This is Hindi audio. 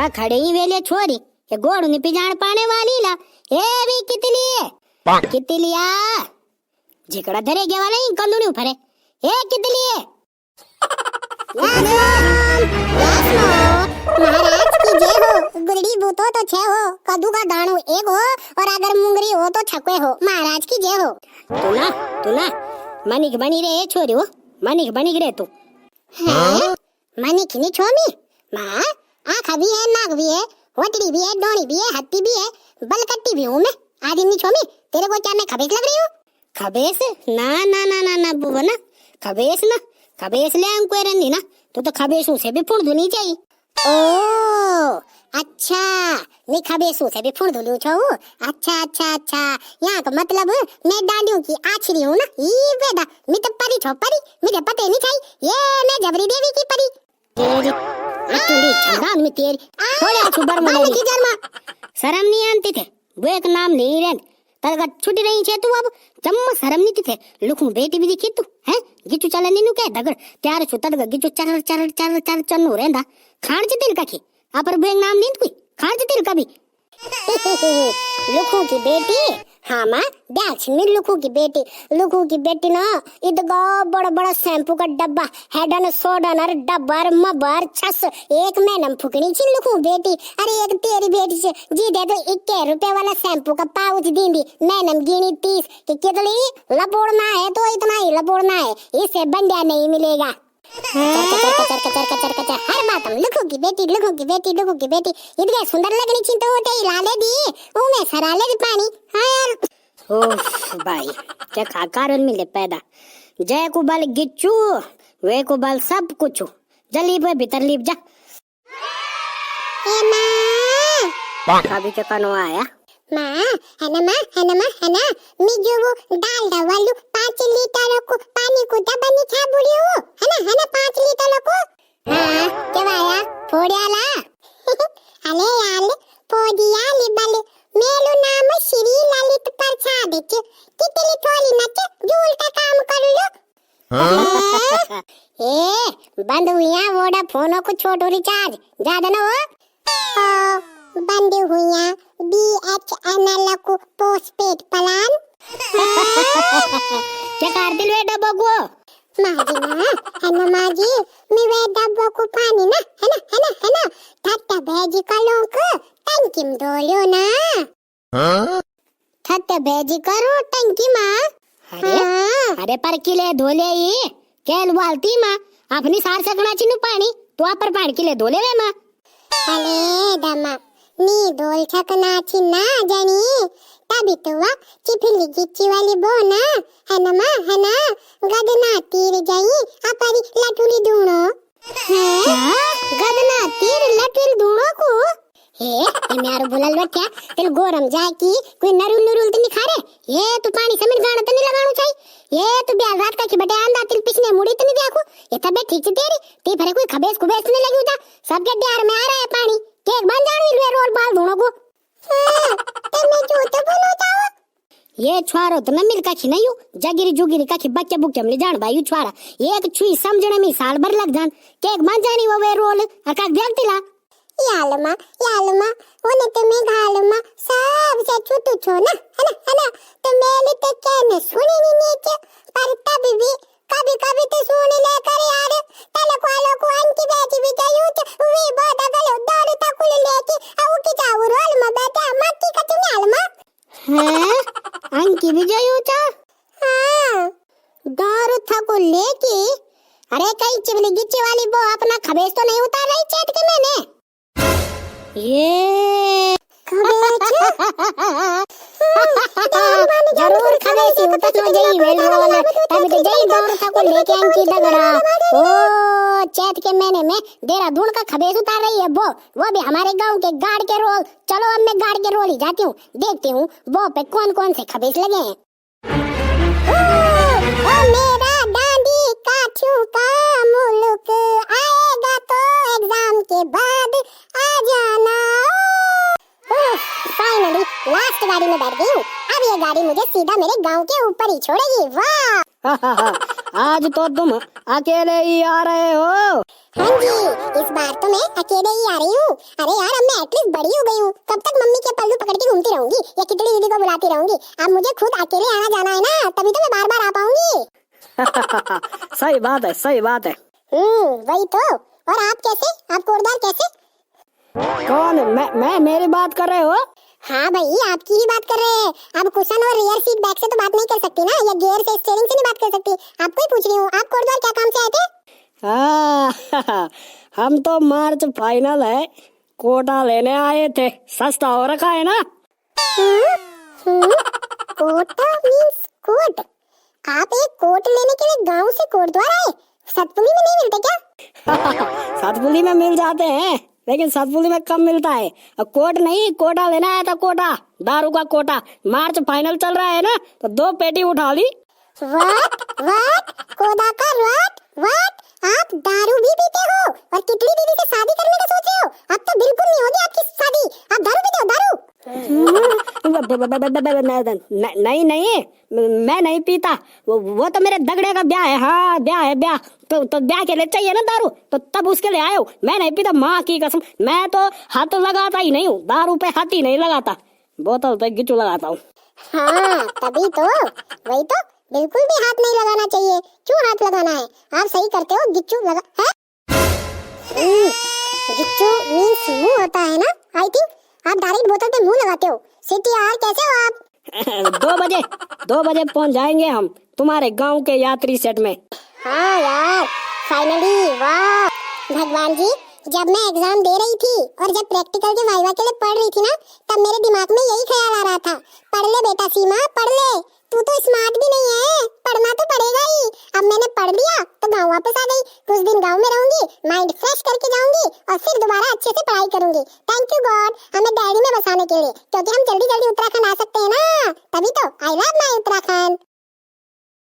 का खड़े ही वेले छोरी ये गोड़ नि पिजाण पाने वाली ला ए भी कितलिया जिकड़ा धरे गया वाला ही कंदुनी फरे ए कितलिए महाराज की जय हो। गुरड़ी बूतो तो छे हो, कद्दू का दाणो एक हो और अगर मुंगरी हो तो छक्वे हो। महाराज की जय हो। तू ना मनिक बनी रे छोरी हो, मनिक बनी रे तू। हैं मनिक नी छोमी मां आंख भी है, नाक भी है, होटड़ी भी है, डोणी भी है, हत्ती भी है, बलकट्टी भी हूं मैं। आदमी छोमी तेरे को क्या मैं खबेस लग रही हूँ? खबेस ना बुआ ना खबेस ले अंको रंदी ना तो खबेसू से भी फुण धुनी चाहिए। ओ अच्छा नहीं खबेसू से भी फुण धुलू छो। अच्छा यहाँ का मतलब मैं डांडियों की आछरी हूँ ना। ये बेटा मैं तो परी छो, परी मुझे पता नहीं चाहिए ये मैं जबरी देवी की परी तेरी अतुली छंगान में तेरी थोड़ा छुबर मुड़े की जन्मा शर्म नहीं आनती थे वो एक नाम नहीं रहन तरगा छुटी रही छे तू अब जम्मा शर्म नहीं थे लुखू बेटी भी दिखी तू हैं गिचू चले नीनु के दगड़ त्यार छु तड़गा गिचू चर चन्नू रहंदा खान च तिल कखी अपर बेंग नाम नहीं कोई खान च तिल कभी लुखू की बेटी हाँ माँ देख लुखू की बेटी ना इधगा बड़ा बड़ा शैम्पू का डब्बा हेडन सोडन और डब्बर मबर छस एक मैनम फुकनी छी लुखू बेटी। अरे एक तेरी बेटी से जी दे तो 21 रुपए वाला शैम्पू का पाउच दींदी मैनम गिनी 30 कि कितनी लपोड़ना है तो इतना ही लपोड़ना है, इससे बंदिया नहीं मिलेगा। कचर हर बात हम लुखू की बेटी इतने सुंदर लगनी छी तो होते ही लाले दी उमे सराले दी पानी। हाँ यार ओह भाई क्या खाकार मिले पैदा जय को बल गिच्चू वे को बल सब कुछ जली पे भीतर लीप जा। कभी के कनो आया माँ है ना मैं जो वो डाल वालू 5 लीटर को पानी को दबनी छा बुड़ी हो है ना 5 लीटर को। हाँ क्या आया फोड़ियाला अले यार फोड़िया लिबल मेलो नाम श्री ललित प्रसाद छ कितली थोली नच जूल का काम कर लो। हाँ? ए बंद हुईया वोडा फोनो को छोटो रिचार्ज ज्यादा ना हो बंद हुईया BHNL को पोस्टपेड प्लान। क्या कर दिल वे डब्बो को माजी ना है ना माजी मैं वे डब्बो को पानी ना है ना ठट्टा भेजी कलो को टंकी में धोलो ना। हाँ ठट्टा भेजी करो टंकी माँ। अरे पर किले धोले ये केल वालती माँ अपनी सार सकना चिनु पानी तो आप पर पानी किले धोले वे माँ। अरे दमा नी धोल सकना चिन्ना जानी तभी तो वा चिपली गिच्ची वाली बो ना है ना माँ है ना गदना तीर जाई अपरी लटुली ढूंढो। गदना तीर लटुली ढूंढो को हे मेरे बुलल बच्चा तेल गोरम जाए की कोई नरुल तो निखारे ये तू पानी समेत गाना तो नहीं लगाणु चाहिए ये तू ब्याह रात का की बटे आंदा तिल पिछने मुड़ी तो नहीं देखो ये तबे ठीक से तेरी ती भरे कोई खबेस कुबेस नहीं लगी उता सब के ड्यार में आ रहा है पानी केक बन जानी रे रोल बाल धोनो को। ते मैं जूते बनो जाओ ये छुआरो तो न मिल का छी नहीं जगिरी जुगिरी का की बच्चे बुक ले जान भाई छुआरा एक छुई समझने में साल भर लग जान केक बन जानी वो वे रोल और का व्यक्तिला यालमा ओने ते में घालमा सब से छुटू छो ना है ना तो मैंने ते कहने सुनी नहीं नीचे पर तभी भी कभी तो सुन ले कर यार तले वालों को अंकी बेटी भी चाहिए वे बहुत अगलो दौड़ तक लेके आउ की जाऊ रोल में बैठा मक्की का तुम यालमा हैं अंकी भी चाहिए चा हां दौड़ तक लेके अरे कई चिवली गिच्ची वाली वो अपना खबेस तो नहीं उतार रही चेट के मैंने ये जरूर खबेस उतर लो जई वेल वाला तभी तो जई दौड़ था को लेके अंकी दगड़ा ओ चैत के महीने में देहरादून का खबेस उतार रही है वो भी हमारे गांव के गाड़ के रोल। चलो अब मैं गाड़ के रोल ही जाती हूँ देखती हूँ वो पे कौन से खबेस लगे हैं। ओ मेरा डांडी काठियों का मुल्क आएगा तो एग्जाम के बाद आ जाना। फाइनली लास्ट गाड़ी में बैठ गई हूँ। अब ये गाड़ी मुझे सीधा मेरे गांव के ऊपर ही छोड़ेगी। वाह आज तो तुम अकेले ही आ रहे हो। हाँ जी इस बार तो मैं अकेले ही आ रही हूँ। अरे यार अब मैं एटलीस्ट बड़ी हो गई हूँ, कब तक मम्मी के पल्लू पकड़ के घूमती रहूंगी या कितनी दीदी को बुलाती रहूंगी। अब मुझे खुद अकेले आना जाना है ना, तभी तो मैं बार बार आ पाऊंगी। सही बात है, सही बात है। वही तो। और आप कैसे, आप कोटदार कैसे? कौन? मैं मेरी बात कर रहे हो? हाँ भाई आपकी ही बात कर रहे हैं। अब कुशन और रियर सीट बैक से तो बात नहीं कर सकती ना, या गियर से स्टीयरिंग से नहीं बात कर सकती। आपको ही पूछ रही हूँ, आप कोटद्वार क्या काम से आए थे? हाँ हम तो मार्च फाइनल है, कोटा लेने आए थे। सस्ता हो रखा है ना। Kota means coat? आप एक कोट लेने के लिए गांव से कोटद्वार आए? सतपुली में नहीं मिलते क्या? सतपुली में मिल जाते हैं, लेकिन सतपुली में कम मिलता है। अब कोट नहीं, कोटा लेना आया था। कोटा, दारू का कोटा। मार्च फाइनल चल रहा है ना, तो 2 पेटी उठा ली। व्हाट कोदा का व्हाट? आप दारू भी पीते हो और कितनी दीदी से शादी करने का सोच रहे हो? अब तो बिल्कुल नहीं होगी आपकी शादी। आप दारू पीते हो, दारू? नहीं नहीं, मैं नहीं पीता। वो तो मेरे दगड़े का ब्याह है। हाँ ब्याह है, ब्याह तो ब्याह के लिए चाहिए ना दारू, तो तब उसके लिए आए हो। मैं नहीं पीता, माँ की कसम। मैं तो हाथ लगाता ही नहीं हूँ, दारू पे हाथ ही नहीं लगाता, बोतल पे गिच्चू लगाता हूँ। हाँ तभी तो, वही तो। बिल्कुल भी हाथ नहीं लगाना चाहिए। क्यों हाथ लगाना है? आप सही करते हो, गिच्चू लगा है। गिच्चू मींस मुंह होता है ना, आई थिंक। आप डायरेक्ट बोतल पे मुंह लगाते हो। सिटी यार कैसे हो आप? 2 बजे पहुँच जाएंगे हम तुम्हारे गाँव के यात्री सेट में। हाँ यार फाइनली, वाह भगवान जी। जब मैं एग्जाम दे रही थी और जब प्रैक्टिकल के वाइवा के लिए पढ़ रही थी ना, तब मेरे दिमाग में यही ख्याल आ रहा था, पढ़ ले बेटा सीमा, पढ़ ले। तू तो स्मार्ट भी नहीं है, पढ़ना तो पड़ेगा ही। अब मैंने पढ़ लिया तो गांव वापस आ गई। कुछ दिन गांव में रहूंगी, माइंड फ्रेश करके जाऊंगी और फिर दोबारा अच्छे से पढ़ाई करूंगी। थैंक यू गॉड हमें दिल्ली में बसाने के लिए, क्योंकि हम जल्दी जल्दी उत्तराखंड आ सकते हैं ना। तभी तो आई लव माय उत्तराखंड।